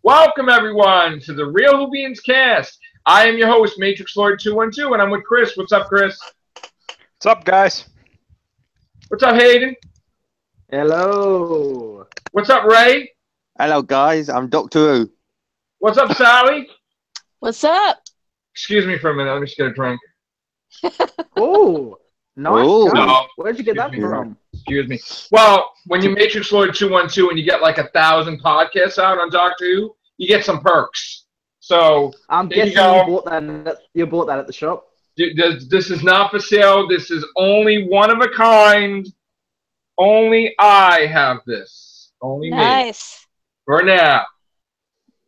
Welcome, everyone, to the Real Whovians cast. I am your host, Matrix Lord 212, and I'm with Chris. What's up, Chris? What's up, guys? What's up, Hayden? Hello. What's up, Ray? Hello, guys. I'm Doctor Who. What's up, Sally? What's up? Excuse me for a minute. Let me just get a drink. Oh, nice. Ooh. No. Where'd you get that Excuse me. from? Excuse me. Well, when you Matrix Lord 212 and you get like 1,000 podcasts out on Doctor Who, you get some perks. So I'm there guessing you bought that at the shop. This is not for sale. This is only one of a kind. Only I have this. Only me. Nice. For now.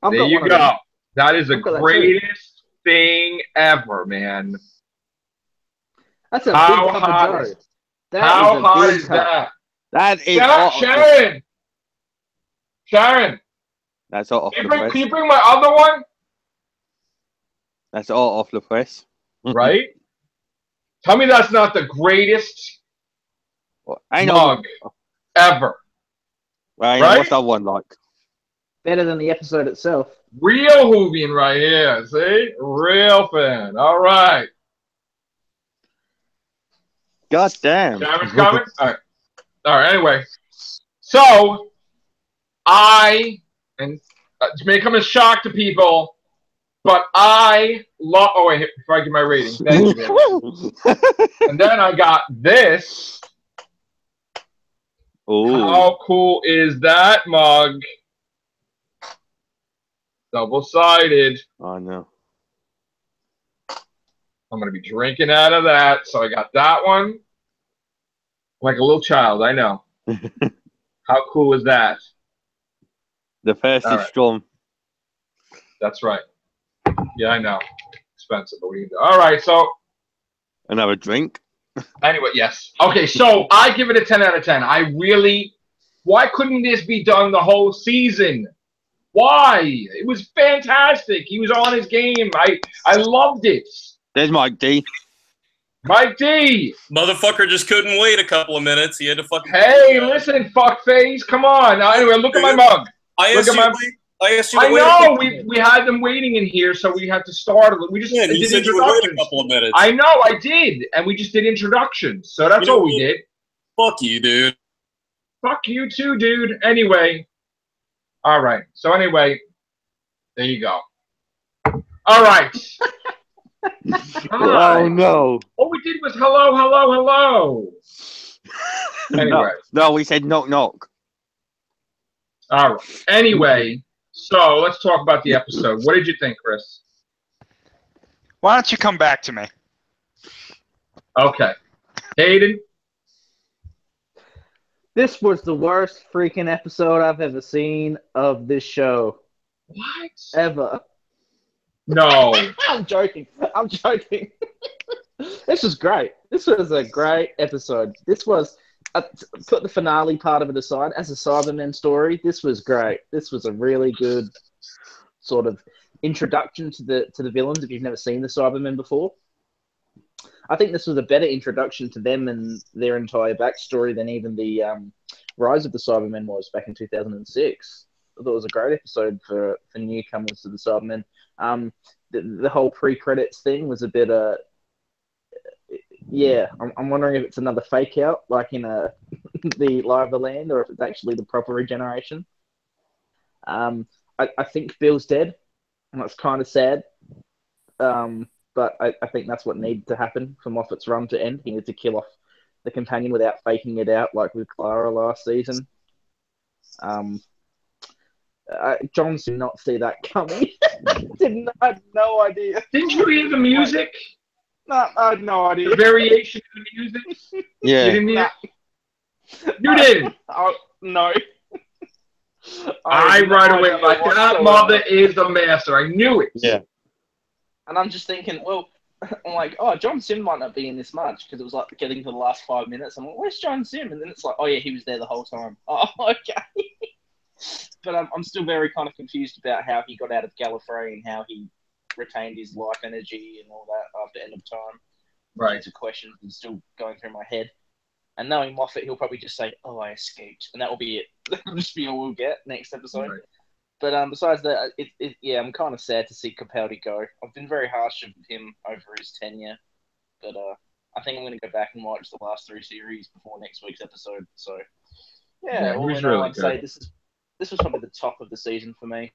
I've There got you one of them. go. That is the I've got that too. greatest thing ever, man. That's a How big cup hot of is- Joe. That How a hot big is cup. that? That is Yeah, hot. Sharon! Sharon! That's hot off Can the you press. bring my other one? That's hot off the press. Right? Tell me that's not the greatest Ain't mug ever. Right? What's that one like? Better than the episode itself. Real Whovian right here. See? Real fan. All right. God damn. Sharon's coming? All right. All right. Anyway. So, and it may come as shock to people, but I love, oh wait, before I get my rating. Thank you. And then I got this. Ooh. How cool is that mug? Double-sided. I know. I'm going to be drinking out of that. So I got that one. Like a little child, I know. How cool is that? The first All is right. strong. That's right. Yeah, I know. Expensive, but what do you do? All right, so Another drink. anyway, yes. Okay, so I give it a 10 out of 10. Why couldn't this be done the whole season? Why? It was fantastic. He was on his game. I loved it. There's Mike D. Mike D. Motherfucker just couldn't wait a couple of minutes. He had to fucking. Hey, listen, fuckface. Come on. Now, anyway, look at my mug. I Look asked at you. I asked you. I To wait a know. couple of We minutes. we had them waiting in here, so we had to start. We just Yeah, you did said you would wait a introductions. couple of minutes. I know, I did, and we just did introductions. So that's You know all we what? did. Fuck you, dude. Fuck you too, dude. Anyway. All right. So anyway, there you go. All right. Oh, no. All we did was hello, hello, hello. Anyway. No, we said knock, knock. All right. Anyway, so let's talk about the episode. What did you think, Chris? Why don't you come back to me? Okay. Hayden? This was the worst freaking episode I've ever seen of this show. What? Ever. No. I'm joking. I'm joking. This was great. This was a great episode. This was, put the finale part of it aside, as a Cybermen story, this was great. This was a really good sort of introduction to the villains if you've never seen the Cybermen before. I think this was a better introduction to them and their entire backstory than even the Rise of the Cybermen was back in 2006. I thought it was a great episode for newcomers to the Cybermen. The whole pre-credits thing was a bit yeah, I'm wondering if it's another fake out like in the Lie of the Land, or if it's actually the proper regeneration. I think Bill's dead, and that's kind of sad. But I think that's what needed to happen for Moffat's run to end. He needed to kill off the companion without faking it out like with Clara last season. John did not see that coming. I had no idea. Didn't you hear the music? No, I had no idea. The variation in the music? Yeah. You didn't hear it? You didn't. No. I right away, like, that mother is the master. I knew it. Yeah. And I'm just thinking, well, I'm like, oh, John Sim might not be in this much because it was like getting to the last 5 minutes. I'm like, where's John Sim? And then it's like, oh yeah, he was there the whole time. Oh, okay. But I'm still very kind of confused about how he got out of Gallifrey and how he retained his life energy and all that after End of Time. Right. Lots of questions are still going through my head. And knowing Moffat, he'll probably just say, oh, I escaped. And that will be it. That'll just be all we'll get next episode. Right. But besides that, yeah, I'm kind of sad to see Capaldi go. I've been very harsh of him over his tenure, but I think I'm going to go back and watch the last 3 series before next week's episode. So yeah, he all was in all, really I'd say good. this was probably the top of the season for me.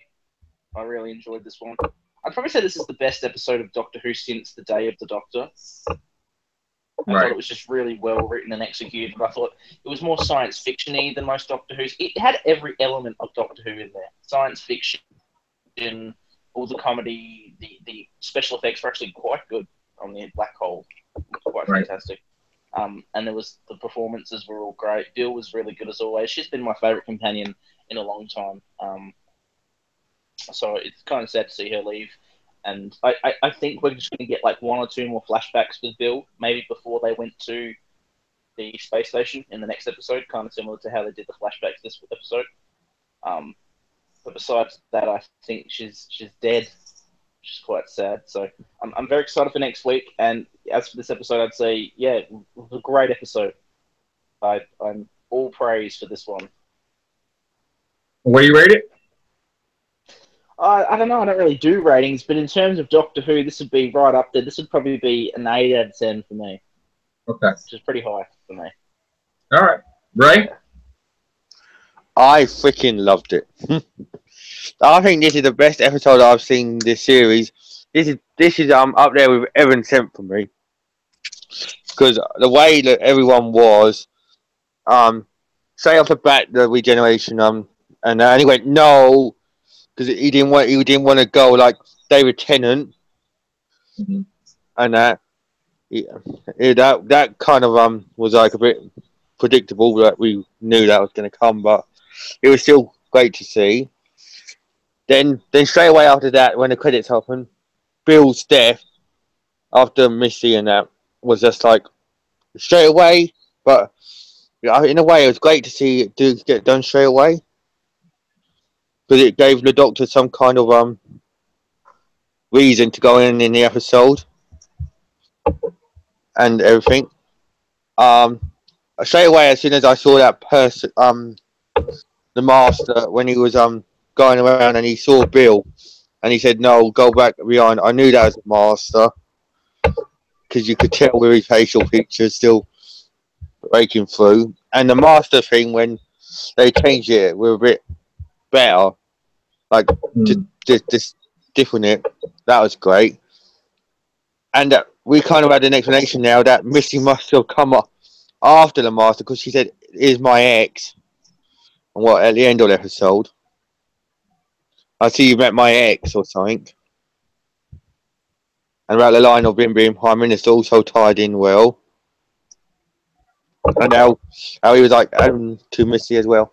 I really enjoyed this one. I'd probably say this is the best episode of Doctor Who since the Day of the Doctor. I thought it was just really well written and executed. I thought it was more science fiction-y than most Doctor Who's. It had every element of Doctor Who in there. Science fiction, all the comedy, the special effects were actually quite good on the black hole. It was quite fantastic. And the performances were all great. Bill was really good as always. She's been my favourite companion in a long time. So it's kind of sad to see her leave. And I think we're just going to get like 1 or 2 more flashbacks with Bill, maybe before they went to the space station in the next episode, kind of similar to how they did the flashbacks this episode. But besides that, I think she's dead, which is quite sad. So I'm very excited for next week. And as for this episode, I'd say, yeah, it was a great episode. I'm all praise for this one. What do you rate it? I don't know. I don't really do ratings, but in terms of Doctor Who, this would be right up there. This would probably be an 8 out of 10 for me. Okay. Which is pretty high for me. All right. Ray? I freaking loved it. I think this is the best episode I've seen this series. This is up there with Heaven Sent for me. Because the way that everyone was, straight off the bat, the regeneration, and he went no, because he didn't want to go like David Tennant, and that kind of was like a bit predictable that we knew that was going to come, but it was still great to see. Then straight away after that, when the credits happened, Bill's death after Missy and that was just like straight away, but in a way it was great to see it get done straight away. Because it gave the Doctor some kind of reason to go in the episode and everything. Straight away, as soon as I saw that person, the Master, when he was going around and he saw Bill, and he said, "No, go back behind." I knew that was the Master because you could tell with his facial features still breaking through. And the Master thing, when they changed it, were a bit better, like just different it. That was great. And we kind of had an explanation now that Missy must have come up after the Master because she said, "Is my ex?" And what at the end of the episode, I see you met my ex or something. And about the line of him being Prime Minister also tied in well. And how he was like to Missy as well.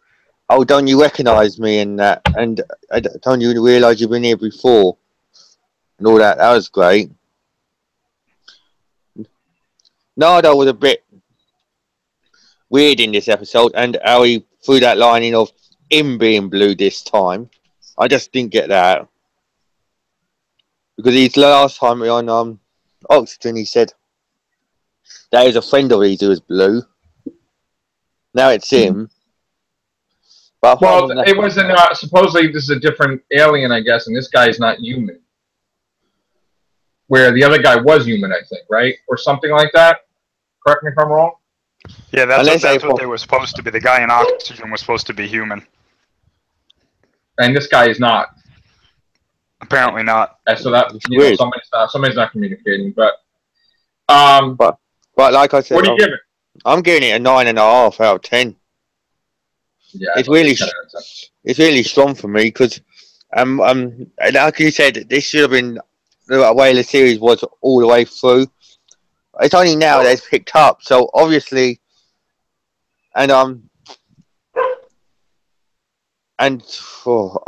"Oh, don't you recognise me in that? And don't you realise you've been here before?" And all that. That was great. Nardo was a bit weird in this episode, and how he threw that line in of him being blue this time. I just didn't get that. Because his last time on Oxygen, he said that was a friend of his who was blue. Now it's him. But well, it wasn't. Supposedly, this is a different alien, I guess, and this guy is not human. Where the other guy was human, I think, right, or something like that. Correct me if I'm wrong. Yeah, that's what they were supposed to be. The guy in Oxygen was supposed to be human. And this guy is not. Apparently not. And so that somebody's not communicating, but like I said, what do you give it? I'm giving it a 9.5 out of 10. Yeah, it's really strong for me because, like you said, this should have been the way the series was all the way through. It's only now that it's picked up, so obviously, I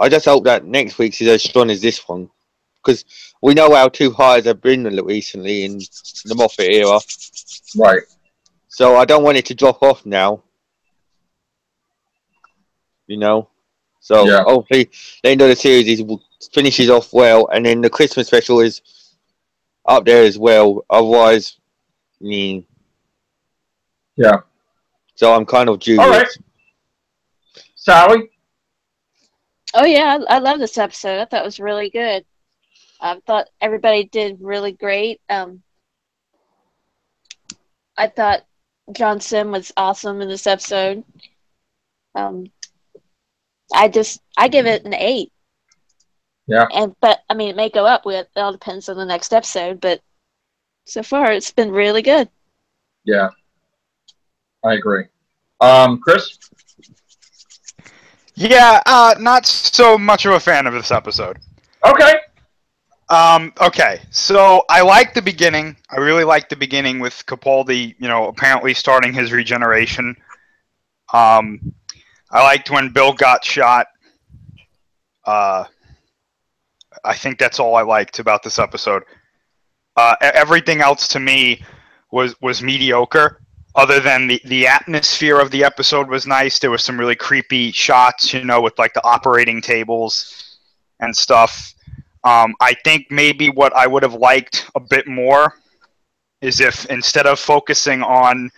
just hope that next week's is as strong as this one, because we know how too highs have been recently in the Moffat era. Right. So I don't want it to drop off now. You know? So hopefully the end of the series finishes off well, and then the Christmas special is up there as well. Otherwise, yeah. So I'm kind of dubious. All right. Sally? Oh yeah, I love this episode. I thought it was really good. I thought everybody did really great. I thought John Sim was awesome in this episode. I give it an 8. Yeah. But I mean, it may go up. It all depends on the next episode. But so far, it's been really good. Yeah, I agree. Chris? Yeah, not so much of a fan of this episode. Okay. Okay, so I like the beginning. I really like the beginning with Capaldi, apparently starting his regeneration. I liked when Bill got shot. I think that's all I liked about this episode. Everything else to me was mediocre. Other than the atmosphere of the episode was nice. There was some really creepy shots, with like the operating tables and stuff. I think maybe what I would have liked a bit more is if instead of focusing on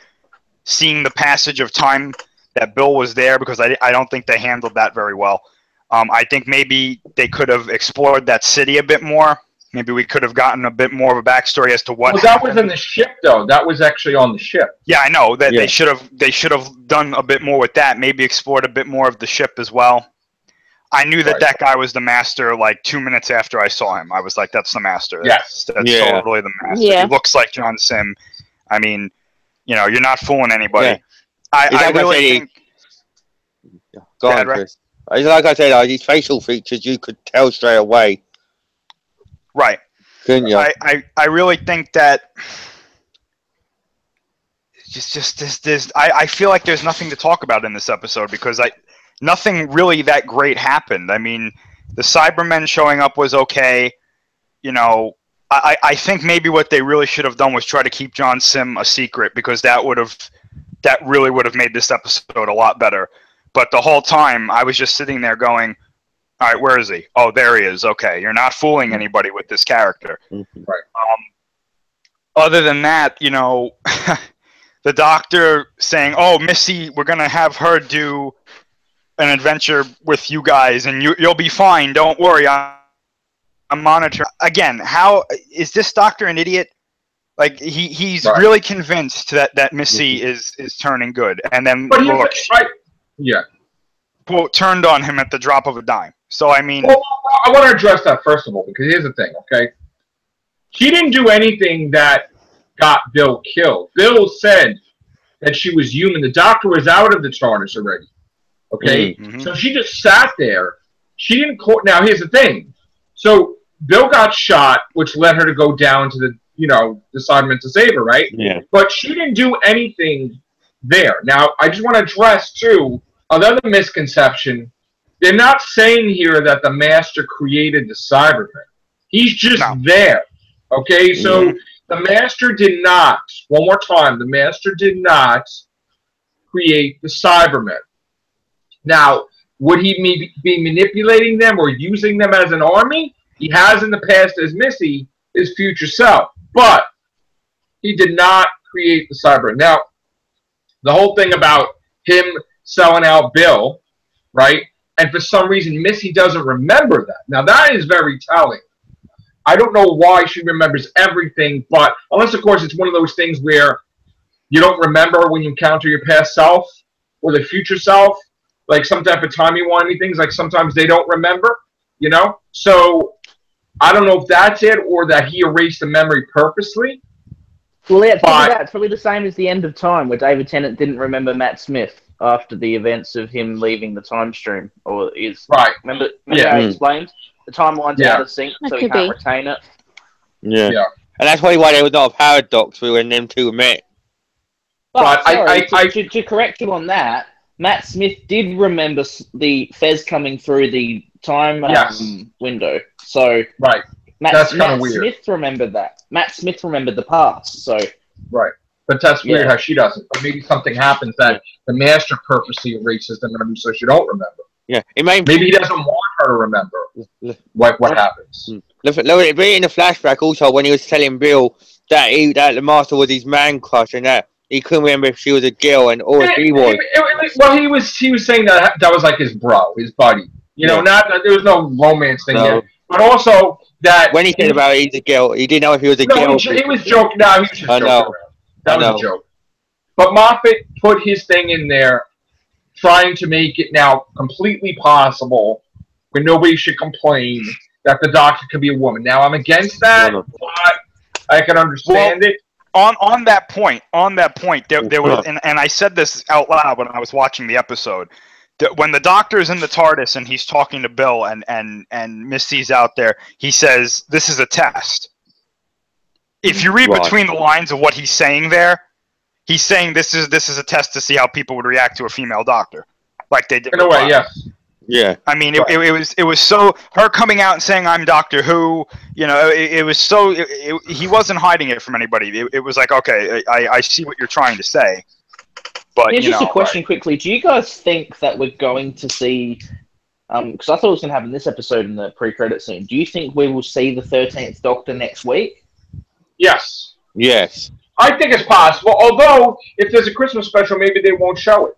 seeing the passage of time that Bill was there, because I don't think they handled that very well. I think maybe they could have explored that city a bit more. Maybe we could have gotten a bit more of a backstory as to what. Well, that was in the ship, though. That was actually on the ship. Yeah, I know that they should have done a bit more with that. Maybe explored a bit more of the ship as well. I knew that that guy was the master like 2 minutes after I saw him. I was like, that's the master. That's totally the master. Yeah. He looks like John Sim. I mean, you're not fooling anybody. Yeah. I really think... Go on, Chris. Like I said, these facial features, you could tell straight away. Right. Couldn't you? I really think that... I feel like there's nothing to talk about in this episode because nothing really that great happened. I mean, the Cybermen showing up was okay. I think maybe what they really should have done was try to keep John Sim a secret because that really would have made this episode a lot better. But the whole time, I was just sitting there going, all right, where is he? Oh, there he is. Okay, you're not fooling anybody with this character. Mm-hmm. Right. Other than that, the doctor saying, oh, Missy, we're going to have her do an adventure with you guys, and you'll be fine. Don't worry. I'm monitoring. Again, how is this doctor an idiot? Like he's really convinced that Missy is turning good, and then quote turned on him at the drop of a dime. So I mean, well, I want to address that first of all because here's the thing. Okay, she didn't do anything that got Bill killed. Bill said that she was human. The doctor was out of the TARDIS already. Okay, so she just sat there. She didn't. Now here's the thing. So Bill got shot, which led her to go down to the Cybermen to save her, right? Yeah. But she didn't do anything there. Now I just want to address too another misconception. They're not saying here that the Master created the Cybermen. He's just there. Okay, so the Master did not. One more time, the Master did not create the Cybermen. Now, would he be manipulating them or using them as an army? He has in the past as Missy, his future self. But he did not create the Cybermen. Now, the whole thing about him selling out Bill, right? And for some reason, Missy doesn't remember that. Now, that is very telling. I don't know why she remembers everything, but unless, of course, it's one of those things where you don't remember when you encounter your past self or the future self, like some type of timey-wimey things, like sometimes they don't remember, So I don't know if that's it or that he erased the memory purposely. Well, yeah, it's probably the same as the end of time, where David Tennant didn't remember Matt Smith after the events of him leaving the time stream. Or remember I explained? The timeline's out of sync, so he can't retain it. Yeah. And that's probably why there was not a paradox when them two met. But to correct you on that, Matt Smith did remember the Fez coming through the time window. So that's kind of weird. Smith remembered that. Matt Smith remembered the past. So but that's weird how she doesn't. Or maybe something happens that the Master purposely erases the memory so she don't remember. Yeah, maybe he doesn't want her to remember what happens. Look, in the flashback also when he was telling Bill that the Master was his man crush and that he couldn't remember if she was a girl and or if he was. Well, he was saying that was like his bro, his buddy. You know, Yeah. not there was no romance thing No. there, but also that When he said about he's a girl, he didn't know if he was a girl. he was joking. No, he was just I joking know. around. That I was know. a joke. But Moffat put his thing in there, trying to make it now completely possible where nobody should complain that the Doctor could be a woman. Now, I'm against that, No. but I can understand it. On that point, there was, and I said this out loud when I was watching the episode. When the Doctor's in the TARDIS and he's talking to Bill and Misty's out there, he says, "This is a test." If you read Right. between the lines of what he's saying there, he's saying this is a test to see how people would react to a female Doctor, like they did. In a with way, Bob. yes. Yeah. I mean, it was so her coming out and saying I'm Doctor Who. You know, it was so he wasn't hiding it from anybody. It was like, okay, I see what you're trying to say, but Here's you just know, a question quickly. Do you guys think that we're going to see, because I thought it was going to happen this episode in the pre-credit scene, do you think we will see the 13th Doctor next week? Yes. Yes. I think it's possible, although if there's a Christmas special, maybe they won't show it.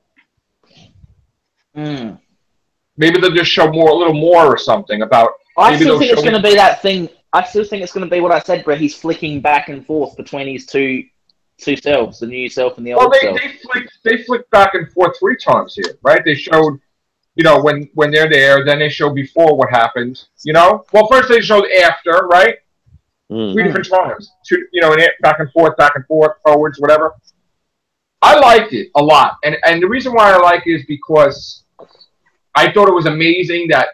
Hmm. Maybe they'll just show a little more or something about. I Maybe still they'll think it's show going to be that thing. I still think it's going to be what I said, where he's flicking back and forth between his two selves, the new self and the Well, old self. they flick back and forth 3 times here, right? They showed, you know, when they're there, then they show before what happens, you know. Well, first they showed after, right? 3 different times, you know, back and forth, forwards, whatever. I liked it a lot, and the reason why I like it is because I thought it was amazing that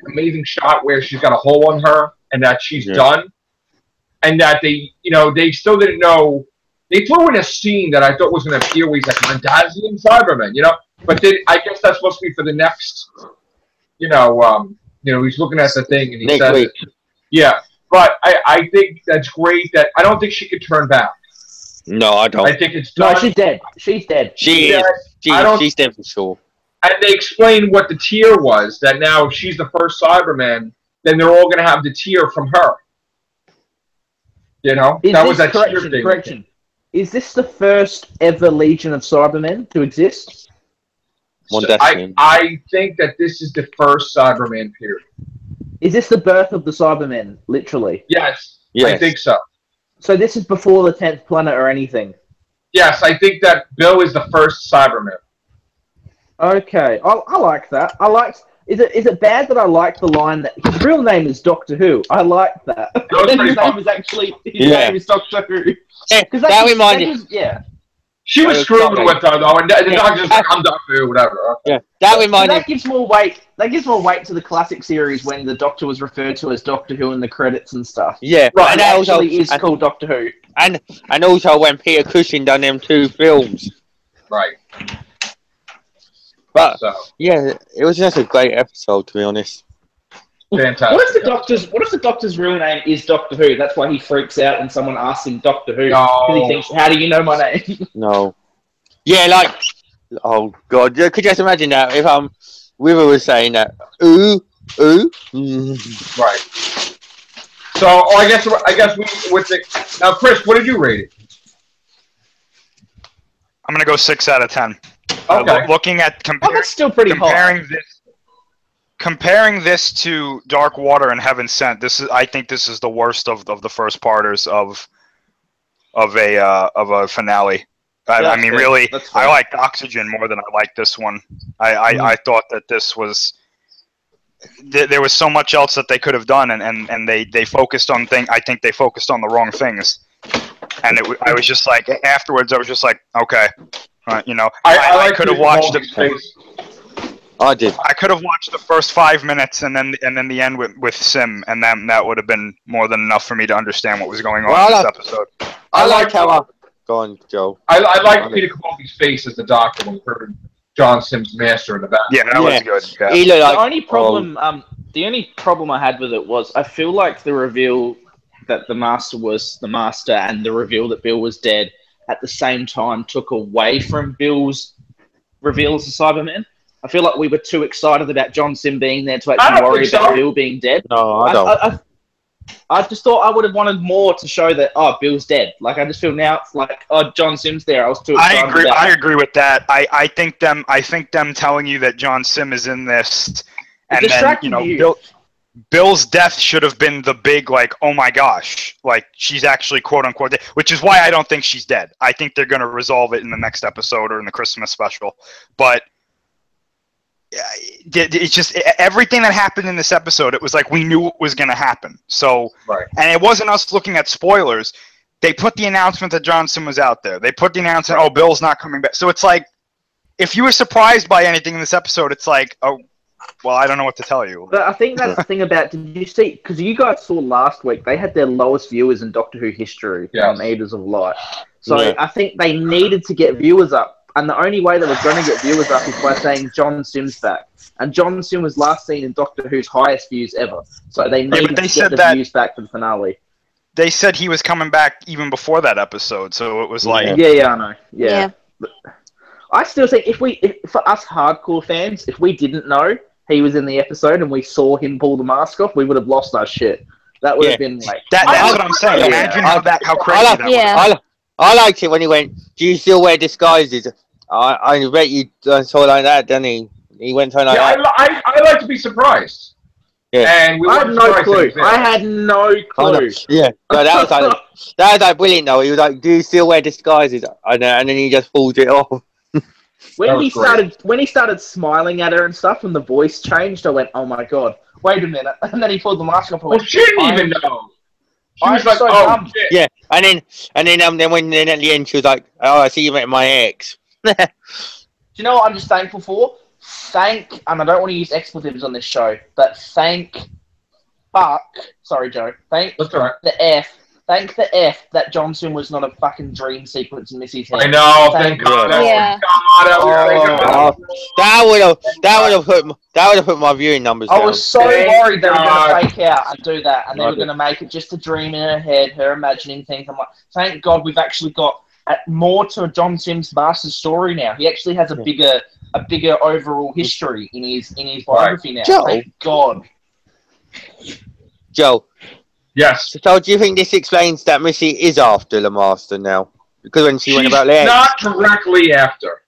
amazing shot where she's got a hole on her and that she's done, and that they still didn't know. They threw in a scene that I thought was going to appear where he's like Mondasian Cyberman, you know. But then I guess that's supposed to be for the next, you know, he's looking at the thing and he says, week. yeah. But I think that's great. That I don't think she could turn back. No, I don't. I think it's done. No, she's dead. She's dead. She Yeah, is. She's dead for sure. And they explained what the tier was. That now if she's the first Cyberman, then they're all going to have the tier from her. You know, that was that tier thing. Correction. Is this the first ever Legion of Cybermen to exist? I think that this is the first Cyberman period. Is this the birth of the Cybermen, literally? Yes, Yes. I think so. So this is before the 10th planet or anything? Yes, I think that Bill is the first Cyberman. Okay, I like that. Is it bad that I like the line that his real name is Doctor Who? I like that. was And pretty his fun. name is actually name is Doctor Who. That reminded. She was screwing with her though, and the doctor's like, "I'm Doctor Who, whatever." Yeah, that reminded. That gives more weight. That gives more weight to the classic series when the Doctor was referred to as Doctor Who in the credits and stuff. Yeah, Right, and It that also actually is called Doctor Who. and also when Peter Cushing done them 2 films. Right. But So yeah, it was just a great episode, to be honest. fantastic. What if the Doctor's real name is Doctor Who? That's why he freaks out when someone asks him Doctor Who. No. Because he thinks, "How do you know my name?" No. Yeah, like, oh god, could you just imagine that if River was saying that, Right. So I guess we with the now, Chris, what did you rate it? I'm gonna go 6 out of 10. Okay. Looking at That's still pretty high. comparing this to Dark Water and Heaven Sent, I think this is the worst of the first parters of a finale. I mean, fair. really, That's fair. I liked Oxygen more than I liked this one. I thought that this was there was so much else that they could have done, and they focused on I think they focused on the wrong things. And I was just like, afterwards, I was just like, okay, you know, I could have watched it. I did. I could have watched the first 5 minutes and then the end with Sim, and then that would have been more than enough for me to understand what was going on in this episode. I like how go on, Joe. I like Peter Capaldi's face as the Doctor when we heard John Sim's master in the back. Yeah, that was good. Yeah. He looked like, The only problem I had with it was I feel like the reveal that the Master was the Master and the reveal that Bill was dead at the same time took away from Bill's reveal as a Cyberman. I feel like we were too excited about John Sim being there to actually worry about Bill being dead. No, I don't. I just thought I would have wanted more to show that, Bill's dead. Like, I just feel now it's like, John Sim's there. I was too excited. I agree with that. I think them telling you that John Sim is in this And then, you know, Bill's death should have been the big, like, oh my gosh, like, she's actually quote-unquote dead, which is why I don't think she's dead. I think they're going to resolve it in the next episode or in the Christmas special. But it's just everything that happened in this episode, it was like we knew it was going to happen. So, Right. And it wasn't us looking at spoilers. They put the announcement that Johnson was out there. They put the announcement, oh, Bill's not coming back. So it's like, if you were surprised by anything in this episode, it's like, oh, well, I don't know what to tell you. But I think that's the thing about, did you see, because you guys saw last week, they had their lowest viewers in Doctor Who history on Eaters of Light. So I think they needed to get viewers up. And the only way they were going to get viewers up is by saying John Sim's back. And John Sim was last seen in Doctor Who's highest views ever. So they needed to get the views back for the finale. They said he was coming back even before that episode, so it was like... Yeah, I know. Yeah. But I still think if for us hardcore fans, if we didn't know he was in the episode and we saw him pull the mask off, we would have lost our shit. That would have been like... That's what I'm saying. Imagine how crazy that was. I liked it when he went, do you still wear disguises? I bet you saw like that, didn't he? He went something like that. I like to be surprised. Yeah. And we I had no clue. I had no clue. Yeah, so that was like brilliant though. He was like, "Do you still wear disguises?" And then he just pulls it off. When he started smiling at her and stuff, and the voice changed, I went, "Oh my god, wait a minute!" And then he pulled the mask off. Well, she didn't even know. She was like, so "Oh dumb." shit!" Yeah, and then at the end she was like, "Oh, I see you met my ex." Do you know what I'm just thankful for? And I don't want to use expletives on this show, but thank the F that Johnson was not a fucking dream sequence in Missy's head. I know, thank God. Yeah. That would have put my viewing numbers down. I was so worried they were going to fake out and do that, and they were going to make it just a dream in her head, her imagining things. I'm like, thank God we've actually got more to John Sim's master story now. He actually has a bigger overall history in his biography now. Joe. Thank God. Joe. Yes. So do you think this explains that Missy is after the Master now? Because when she went about there, not directly after.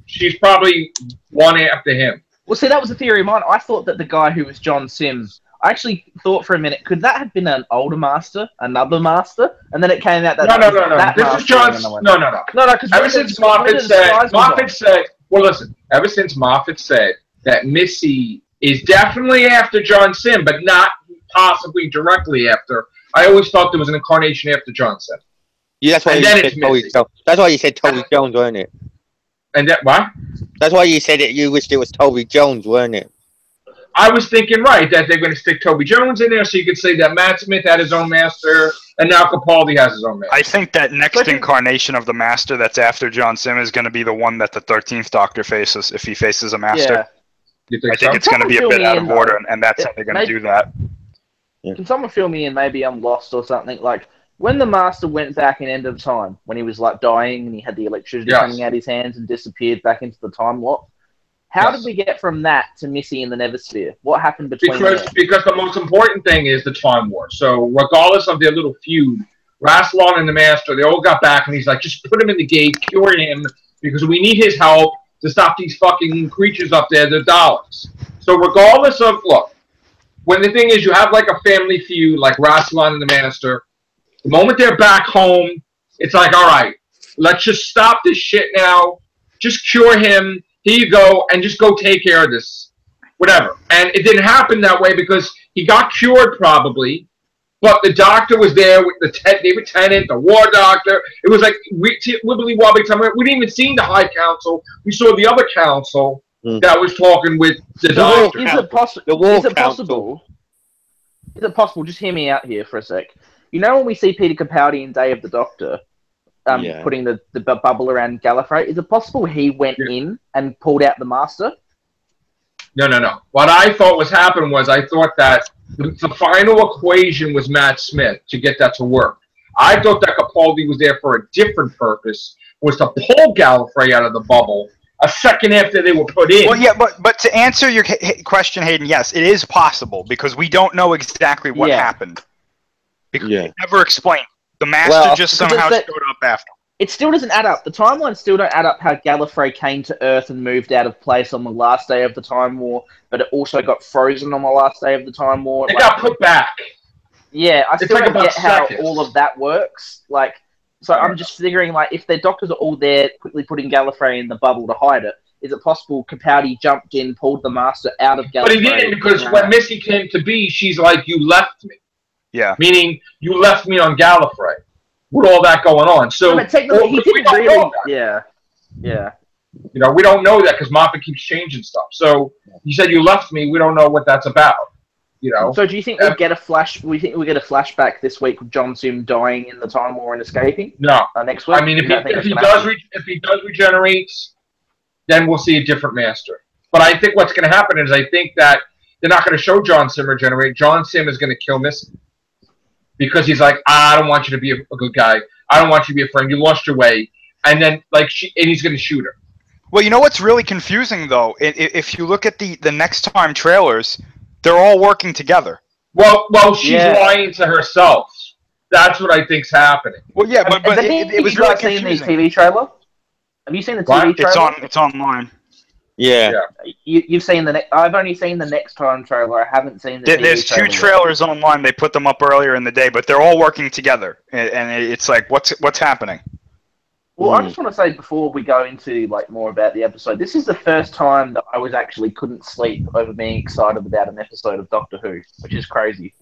She's probably one after him. Well, see, that was a theory of mine. I thought that the guy who was John Sim, I actually thought for a minute, could that have been an older master, another master? And then it came out that no. This is John's. No. Because ever since Moffat said, well, listen. Ever since Moffat said that Missy is definitely after John Sim, but not possibly directly after, I always thought there was an incarnation after John Sim. Yeah, that's why you said Toby Jones, weren't it? And that what? That's why you said it. You wished it was Toby Jones, weren't it? I was thinking, right, that they're going to stick Toby Jones in there so you could say that Matt Smith had his own master and now Capaldi has his own master. I think that next incarnation of the master that's after John Sim is going to be the one that the 13th Doctor faces if he faces a master. Yeah. You think I think it's going to be a bit out of order, and that's how they're going to do that. Can someone fill me in? Maybe I'm lost or something. Like, when the Master went back in End of Time, when he was, like, dying and he had the electricity coming out his hands and disappeared back into the time warp, how did we get from that to Missy in the Neversphere? What happened between Because the most important thing is the time war. So, regardless of their little feud, Rassilon and the Master, they all got back, and he's like, just put him in the gate, cure him, because we need his help to stop these fucking creatures up there, the Daleks. So, regardless of, look, when the thing is, you have like a family feud, like Rassilon and the Master. The moment they're back home, it's like, all right, let's just stop this shit now. Just cure him. Here you go, and just go take care of this. Whatever. And it didn't happen that way because he got cured probably, but the doctor was there with the David Tennant, the war doctor. It was like wibbly wobbly time. We didn't even see the High Council. We saw the other council that was talking with the doctor. Is it possible? Is it possible? Just hear me out here for a sec. You know when we see Peter Capaldi in Day of the Doctor putting the bubble around Gallifrey, is it possible he went in and pulled out the Master? No. What I thought was happening was I thought that the final equation was Matt Smith to get that to work. I thought that Capaldi was there for a different purpose, was to pull Gallifrey out of the bubble a second after they were put in. Well, yeah, but to answer your question, Hayden, yes, it is possible because we don't know exactly what happened. Because they never explained. The Master just somehow showed up after. it still doesn't add up. The timelines still don't add up how Gallifrey came to Earth and moved out of place on the last day of the Time War, but it also got frozen on the last day of the Time War. It got put back. Yeah, I still like don't about get how seconds. all of that works. Like, so I'm just figuring, like, if their doctors are all there quickly putting Gallifrey in the bubble to hide it, is it possible Capaldi jumped in, pulled the Master out of Gallifrey? But he didn't, because when Missy came to be, she's like, you left me. Yeah. Meaning, you left me on Gallifrey. With all that going on. So, but technically, he didn't really... Yeah. You know, we don't know that because Moffat keeps changing stuff. So, you said you left me, we don't know what that's about. You know. So do you think we'll get a flashback this week with John Sim dying in the Time War and escaping? No. Next week? I mean, if he does regenerate, then we'll see a different Master. But I think what's going to happen is I think that they're not going to show John Sim regenerate. John Sim is going to kill Missy. Because he's like, I don't want you to be a good guy. I don't want you to be a friend. You lost your way. And then, and he's going to shoot her. Well, you know what's really confusing, though? If you look at the Next Time trailers, they're all working together. Well, she's lying to herself. That's what I think's happening. Well, yeah, but it was really confusing. Seen the TV trailer? Have you seen the TV trailer? It's online. Yeah. You've seen I've only seen the Next Time trailer. I haven't seen the There's TV trailer two trailers online. They put them up earlier in the day, but they're all working together. And it's like, what's happening? Well, I just want to say before we go into more about the episode, this is the first time that I couldn't sleep over being excited about an episode of Doctor Who, which is crazy.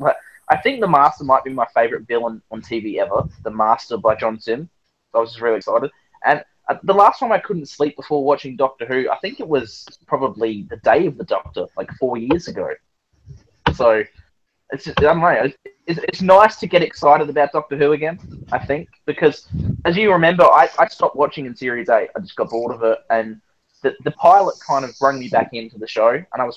I think the Master might be my favorite villain on TV ever, the Master by John Sim. So I was just really excited. And the last time I couldn't sleep before watching Doctor Who, I think it was probably the Day of the Doctor, 4 years ago. So it's just, I don't know. It's nice to get excited about Doctor Who again, I think, because as you remember, I stopped watching in Series 8. I just got bored of it, and the pilot kind of brought me back into the show, and I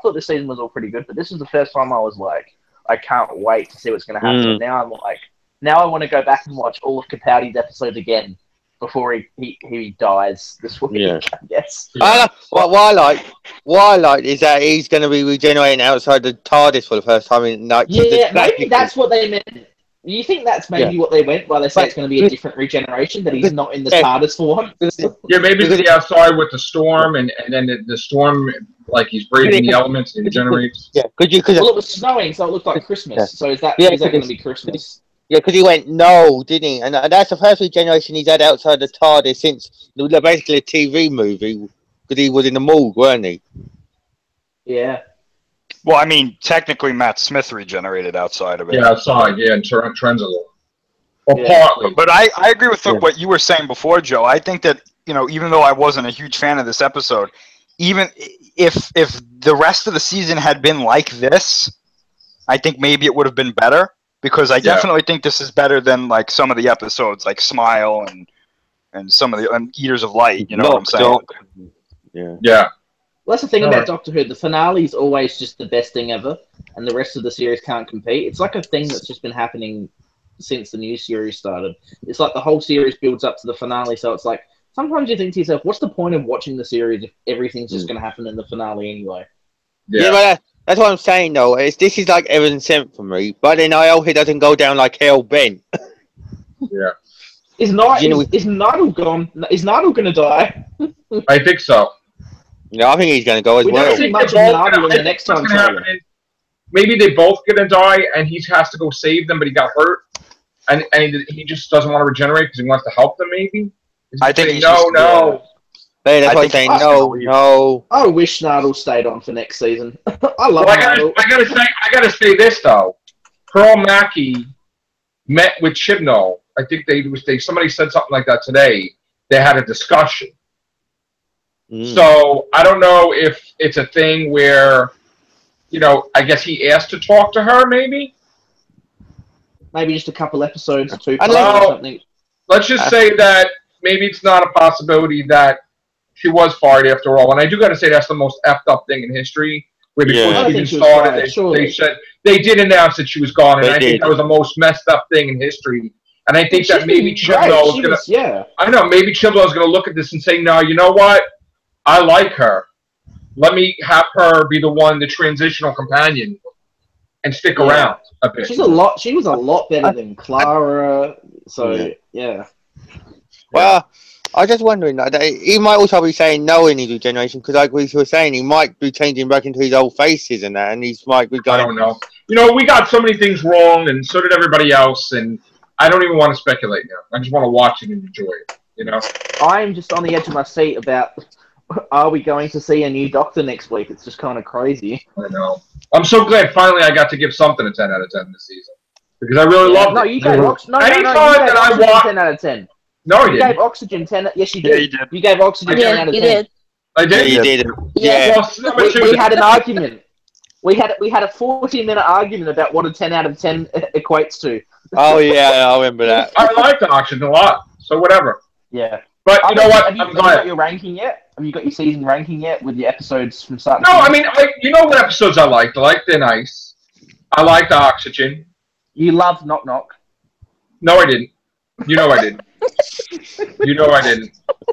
thought the season was all pretty good, but this was the first time I was like, I can't wait to see what's going to happen. And now I'm like, now I want to go back and watch all of Capaldi's episodes again before he dies this week, Yeah. I guess. What I like is that he's going to be regenerating outside the TARDIS for the first time in maybe that's what they meant. You think that's maybe what they meant by they say it's going to be a different regeneration, that he's not in the TARDIS for one? Yeah, maybe it's the outside with the storm, and then the storm, he's breathing the elements and regenerates. Yeah, well, it was snowing, so it looked like Christmas. Yeah. So is that going to be Christmas? Yeah, because he went no, didn't he? And that's the first regeneration he's had outside the TARDIS since basically a TV movie, because he was in the morgue, weren't he? Yeah. Well, I mean, technically Matt Smith regenerated outside of it. Yeah, outside, and Trenzalo. Or Yeah. partly. But I agree with what you were saying before, Joe. I think that, even though I wasn't a huge fan of this episode, even if the rest of the season had been like this, I think maybe it would have been better. Because I definitely think this is better than some of the episodes, like Smile and some of the Eaters of Light. You know what I'm saying? Yeah. Well, that's the thing about Doctor Who. The finale is always just the best thing ever, and the rest of the series can't compete. It's like a thing that's just been happening since the new series started. It's like the whole series builds up to the finale, so it's like sometimes you think to yourself, what's the point of watching the series if everything's just going to happen in the finale anyway? Yeah, but that's what I'm saying, though. This is like heaven sent for me, but then I hope it doesn't go down like hell bent. Yeah. Is Nigel gone? Is Nigel going to die? I think so. I think he's going to go as We well. don't see much of Nigel in the next time. Maybe they both going to die, and he has to go save them, but he got hurt, and he just doesn't want to regenerate because he wants to help them. Maybe. I think no. Hey, that's why I'm saying no. I wish Nardle stayed on for next season. I love Nardle. I gotta say this though. Pearl Mackie met with Chibnall. I think somebody said something like that today. They had a discussion. So I don't know if it's a thing where, I guess he asked to talk to her. Maybe just a couple episodes, 2 parts or something. Let's just say that maybe it's not a possibility that she was fired after all. And I do got to say that's the most effed up thing in history. Where before she even started, they said they did announce that she was gone, and I think that was the most messed up thing in history. And I think that maybe Chibnall was going to. I know maybe Chibnall is going to look at this and say, "No, you know what? I like her. Let me have her be the transitional companion, and stick around a bit." She was a lot better than Clara. So yeah. Well, I was just wondering that he might also be saying no in his regeneration because, like we were saying, he might be changing back into his old faces and that, and he might be I going. don't know. You know, we got so many things wrong, and so did everybody else, and I don't even want to speculate now. I just want to watch it and enjoy it, you know? I'm just on the edge of my seat about, are we going to see a new Doctor next week? It's just kind of crazy. I know. I'm so glad finally I got to give something a 10 out of 10 this season. Because I really loved No, it. you gave Oxygen. Anytime that I Oxygen watch- 10 out of 10. No, You you gave didn't. Oxygen 10. Yes, you Yeah, did. you did. You gave Oxygen 10 Yeah, out of you 10. did. I Yeah, did? you did. Yeah. Well, number two We is- had an argument. We had a 40-minute argument about what a 10 out of 10 equates to. Oh yeah, I remember that. I like the auction a lot, so whatever. Yeah. But you know what? Have you I'm got glad. your ranking yet? Have you got your season ranking yet with your episodes from start to No, I finish? mean, you know what episodes I liked? I liked Thin Ice. I liked Oxygen. You love Knock Knock. No, I didn't. You know I didn't. You know I didn't.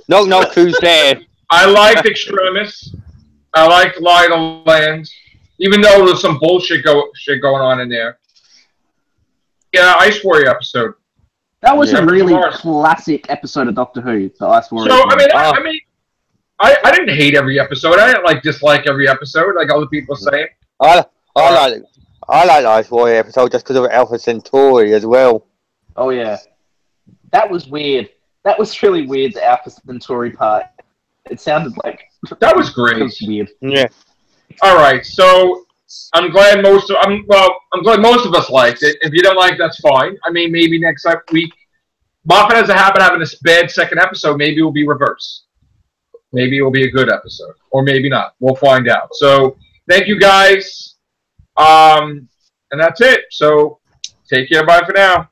Knock knock, who's there? I liked Extremis. I liked Light of Land. Even though there was some bullshit going on in there. Yeah, Ice Warrior episode. That was Yeah. a really Mars. classic episode of Doctor Who, the Ice Warrior. So I mean, Oh. I didn't hate every episode. I didn't dislike every episode like other people say. I like the Ice Warrior episode just because of Alpha Centauri as well. Oh yeah, that was weird. That was really weird. The Alpha Centauri part. It sounded like That was it great. was weird. Yeah. All right, so I'm glad most of us liked it. If you don't like, that's fine. I mean, maybe next week, Moffat has a habit of having a bad second episode. Maybe it will be reversed. Maybe it will be a good episode, or maybe not. We'll find out. So thank you guys, and that's it. So take care. Bye for now.